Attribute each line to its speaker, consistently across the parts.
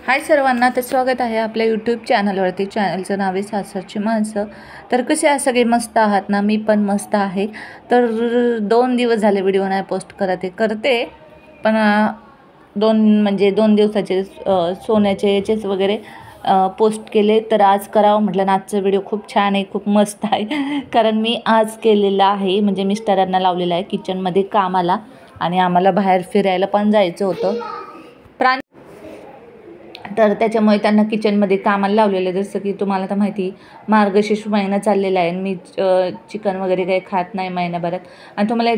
Speaker 1: हाय सर्वांना, तर स्वागत आहे आपल्या यूट्यूब चॅनलवरती. चॅनलचं नाव आहे सासरची माणसं. तर कसे आहे सगळे? मस्त आहात ना? मी पण मस्त आहे. तर 2 दिवस झाले व्हिडिओ नाही पोस्ट करते पण 2 दिवसाचे सोन्याचे याचेच वगैरे पोस्ट केले. तर आज करावं म्हटलं. आजचा व्हिडिओ खूप छान आहे, खूप मस्त आहे. कारण मी आज केलेला आहे, म्हणजे मिस्टरांना लावलेला आहे किचनमध्ये कामाला, आणि आम्हाला बाहेर फिरायला पण जायचं होतं तर त्याच्यामुळे त्यांना किचनमध्ये कामाला लावलेलं आहे. जसं की तुम्हाला तर माहिती, मार्गशीर्ष महिना चाललेला आहे. मी चिकन वगैरे काही खात नाही महिनाभरात. आणि तुम्हाला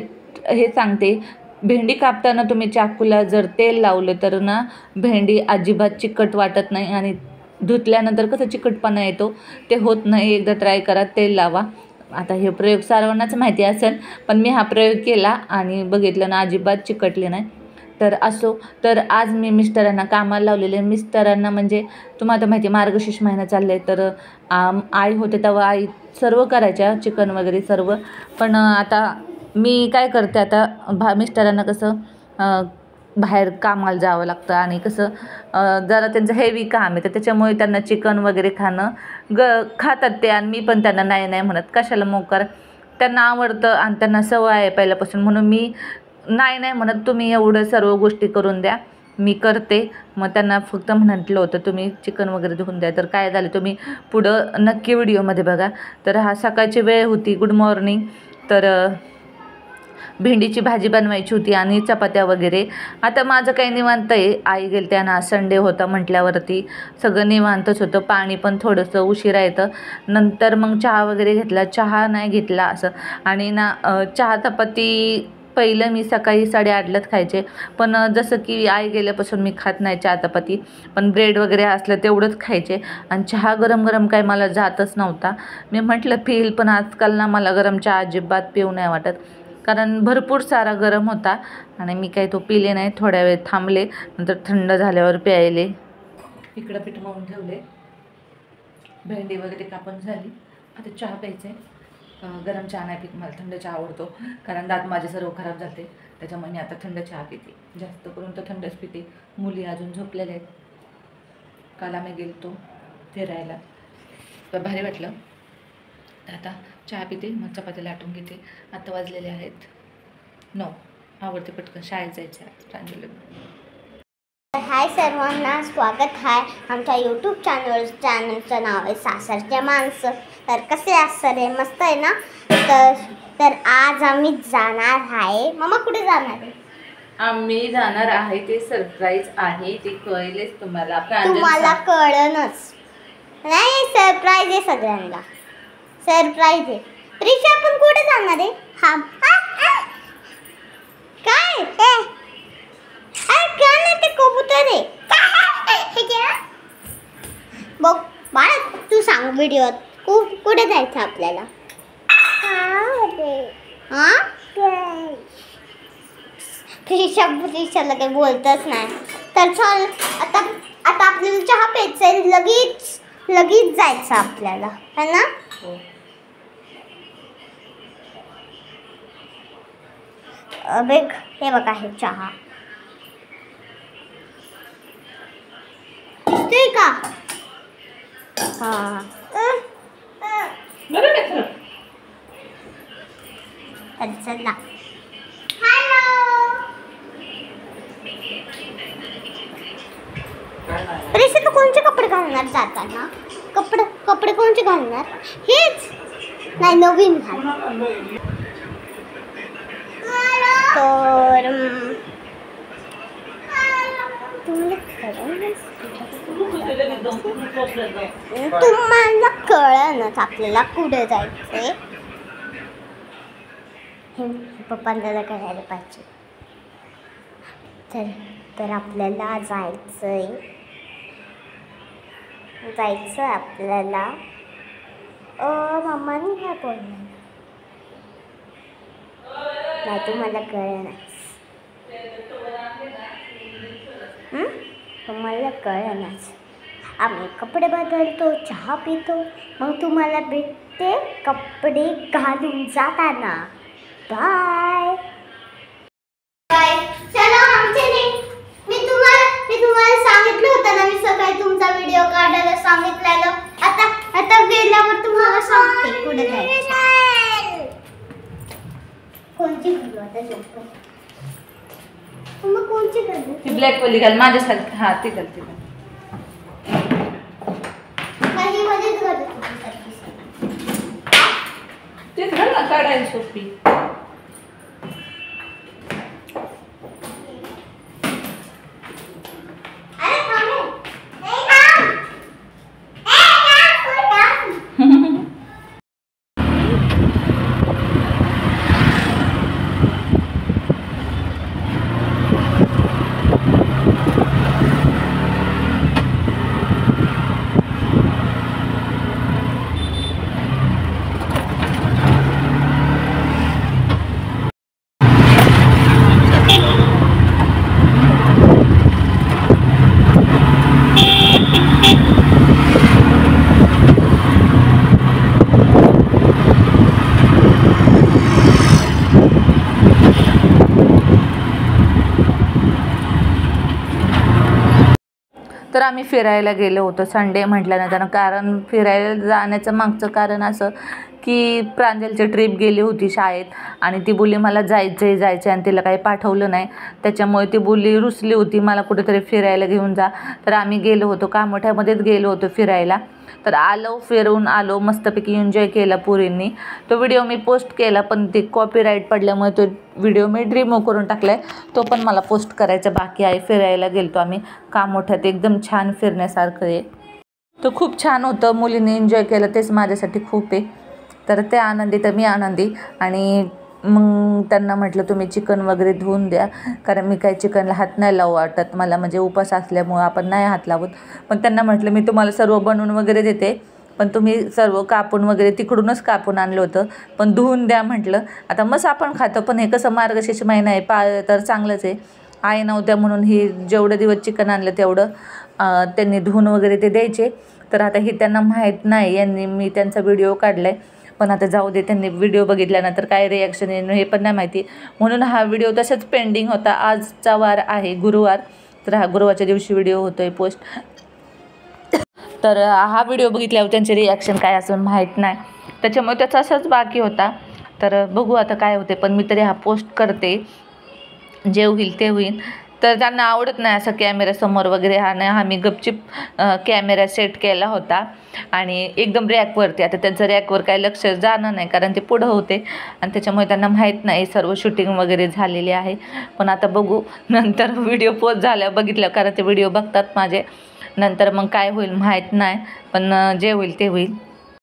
Speaker 1: हे सांगते, भेंडी कापताना तुम्ही चाकूला जर तेल लावलं तर ना, भेंडी अजिबात चिकट वाटत नाही, आणि धुतल्यानंतर कसं चिकटपणा येतो ते होत नाही. एकदा ट्राय करा, तेल लावा. आता हे प्रयोग सर्वांनाच माहिती असेल, पण मी हा प्रयोग केला आणि बघितलं ना, अजिबात चिकटले नाही. तर असो, तर आज मी मिस्टरांना कामाला लावलेले. मिस्टरांना म्हणजे तुम्हाला तर माहिती, मार्गशीर्ष महिना चालले. तर आई होते तेव्हा आई सर्व करायच्या, चिकन वगैरे सर्व. पण आता मी काय करते, आता मिस्टरांना कसं बाहेर कामाला जावं लागतं, आणि कसं जरा त्यांचं हेवी काम आहे, तर त्याच्यामुळे त्यांना चिकन वगैरे खाणं खातात ते. आणि मी पण त्यांना नाही म्हणत, कशाला मोकार. त्यांना आवडतं आणि त्यांना सवय आहे पहिल्यापासून, म्हणून मी नाही म्हणत. तुम्ही एवढं सर्व गोष्टी करून द्या, मी करते. मग त्यांना फक्त म्हटलं होतं तुम्ही चिकन वगैरे धुवून द्या. तर काय झालं, तुम्ही पुढं नक्की व्हिडिओमध्ये बघा. तर हा सकाळची वेळ होती, गुड मॉर्निंग. तर भेंडीची भाजी बनवायची होती आणि चपात्या वगैरे. आता माझं काही निवांत आहे. आई गेली त्यांना, संडे होता म्हटल्यावरती सगळं निवांतच होतं. पाणी पण थोडंसं उशिरा येतं. नंतर मग चहा वगैरे घेतला, चहा नाही घेतला असं. आणि ना चहा चपाती पहिलं मी सकाळी 8:30लाच खायचे, पण जसं की आई गेल्यापासून मी खात नाही चहा चपाती. पण ब्रेड वगैरे असलं तेवढंच खायचे, आणि चहा गरम गरम काय मला जातच नव्हता. मी म्हटलं पिईल, पण आजकाल ना मला गरम चहा अजिबात पिऊ नाही वाटत, कारण भरपूर सारा गरम होता. आणि मी काही तो पिले नाही. थोड्या वेळ थांबले, नंतर थंड झाल्यावर प्यायले. इकडं पीठ मळून ठेवले, भेंडी वगैरे कापून झाली. आता चहा प्यायचा आहे. गरम चहा नाही पित, मला थंड चहा आवडतो, कारण दात माझे सर्व खराब झाले. त्याच्यामुळे मी आता थंड चहा पिते, जास्त करून तर थंडच पिते. मुली अजून झोपलेल्या आहेत. काल आम्ही गेलो फिरायला, तर भारी वाटलं. तर आता चहा पिते, मग चपाती लाटून घेते. आता वाजलेले आहेत 9. आवडते पटकन शाळेत जायचं प्रांजली.
Speaker 2: हाय सर्वांना, स्वागत आहे आमच्या यूट्यूब चॅनलचं नाव आहे सासरच्या माणसं. तर कसे असं रे? मस्त आहे ना? तर आज आम्ही जाणार आहे. मामा कुठे जाणार आहे?
Speaker 1: आम्ही जाणार आहे, ते सरप्राईज आहे, ते कळलेच तुम्हाला.
Speaker 2: तुम्हाला कळणच नाही, सरप्राईज आहे सगळ्यांना, सरप्राईज आहे. प्रिशा पण कुठे जाणार आहे? हा काय ते कबूतर आहे बघ बाळा, तू सांग व्हिडिओत कुठे जायचं आपल्याला? प्रिशाला काही बोलतच नाही. तर चल, आता आपल्याला चहा प्यायचा आहे, लगेच जायचं आपल्याला, है ना? हे बघा, हे चहा दिसतोय का? चला. प्रिशा, तू कोणते कपडे घालणार जाताना? कपडे कोणते घालणार? हेच नाही, नवीन घाल. तर तुम्हाला कळणच आपल्याला कुठे जायचंय. हे पप्पांना कळायला पाहिजे. तर आपल्याला जायचं आपल्याला. मम्मानी काय बोलणार? नाही, तुम्हाला कळणार. तुम्हाला कळणार. आम्ही कपडे बदलतो, चहा पितो, मग तुम्हाला भेटते कपडे घालून जाताना. बाय. चला, आमचे मी तुम्हाला सांगितलं होतं ना, मी सकाळी आता झोपतो. मग कोणची करते?
Speaker 1: ती ब्लॅक वाली घाल माझ्यासारखी. हा ती घाल ती घाल.
Speaker 2: काही मध्येच करते तुझ्यासारखी.
Speaker 1: तेच घाल ना काढायला सोपी.
Speaker 2: अरे थांब. ए थांब. ए थांब.
Speaker 1: तर आम्ही फिरायला गेलो होतो संडे म्हटल्यानंतर. कारण फिरायला जाण्याचं मागचं कारण असं की प्रांजलची ट्रिप गेली होती शाळेत आणि ती बोलली मला जायचं आहे आणि तिला काही पाठवलं नाही. त्याच्यामुळे ती बोलली रुसली होती मला कुठेतरी फिरायला घेऊन जा. तर आम्ही गेलो होतो कामोठ्यामध्येच गेलो होतो फिरायला. तर आलो फिरून आलो मस्तपैकी एन्जॉय केला पुरींनी. तो व्हिडिओ मी पोस्ट केला पण ते कॉपीराईट पडल्यामुळे तो व्हिडिओ मी रिमूव्ह करून टाकला आहे. तो पण मला पोस्ट करायचा बाकी आहे. फिरायला गेलो आम्ही कामोठ्यात. एकदम छान फिरण्यासारखं आहे. तो खूप छान होतं. मुलींनी एन्जॉय केलं तेच माझ्यासाठी खूप आहे. तर ते आनंदी तर मी आनंदी. आणि मग त्यांना म्हटलं तुम्ही चिकन वगैरे धुवून द्या कारण मी काही चिकनला हात नाही लावू वाटत मला. म्हणजे उपास असल्यामुळं आपण नाही हात लावत. पण त्यांना म्हटलं मी तुम्हाला सर्व बनवून वगैरे देते पण तुम्ही सर्व कापून वगैरे तिकडूनच कापून आणलं होतं पण धुवून द्या म्हटलं. आता मस्त आपण खातो पण हे कसं मार्गशीर्ष महिना आहे तर चांगलंच आहे. आई नव्हत्या म्हणून ही जेवढे दिवस चिकन आणलं तेवढं त्यांनी धुवून वगैरे ते द्यायचे. तर आता हे त्यांना माहीत नाही. यांनी मी त्यांचा व्हिडिओ काढला आहे पण आता जाऊ दे. त्यांनी व्हिडिओ बघितल्यानंतर काय रिॲक्शन येणं हे पण नाही माहिती. म्हणून हा व्हिडिओ तसंच पेंडिंग होता. आजचा वार आहे गुरुवार. तर हा गुरुवारच्या दिवशी व्हिडिओ होतो आहे पोस्ट. तर हा व्हिडिओ बघितल्यावर त्यांचे रिॲक्शन काय असेल माहीत नाही. त्याच्यामुळे त्याचा असाच बाकी होता. तर बघू आता काय होते. पण मी तरी हा पोस्ट करते. जे होईल ते होईल. तर त्यांना आवडत नाही असं कॅमेऱ्यासमोर वगैरे. हा मी गपचिप कॅमेरा सेट केला होता आणि एकदम रॅकवरती. आता त्यांचं रॅकवर काही लक्ष जाणं नाही कारण ते पुढं होते आणि त्याच्यामुळे त्यांना माहीत नाही सर्व शूटिंग वगैरे झालेली आहे. पण आता बघू नंतर व्हिडिओ पोस्ट झाल्या बघितलं कारण ते व्हिडिओ बघतात माझे. नंतर मग काय होईल माहीत नाही पण जे होईल ते होईल.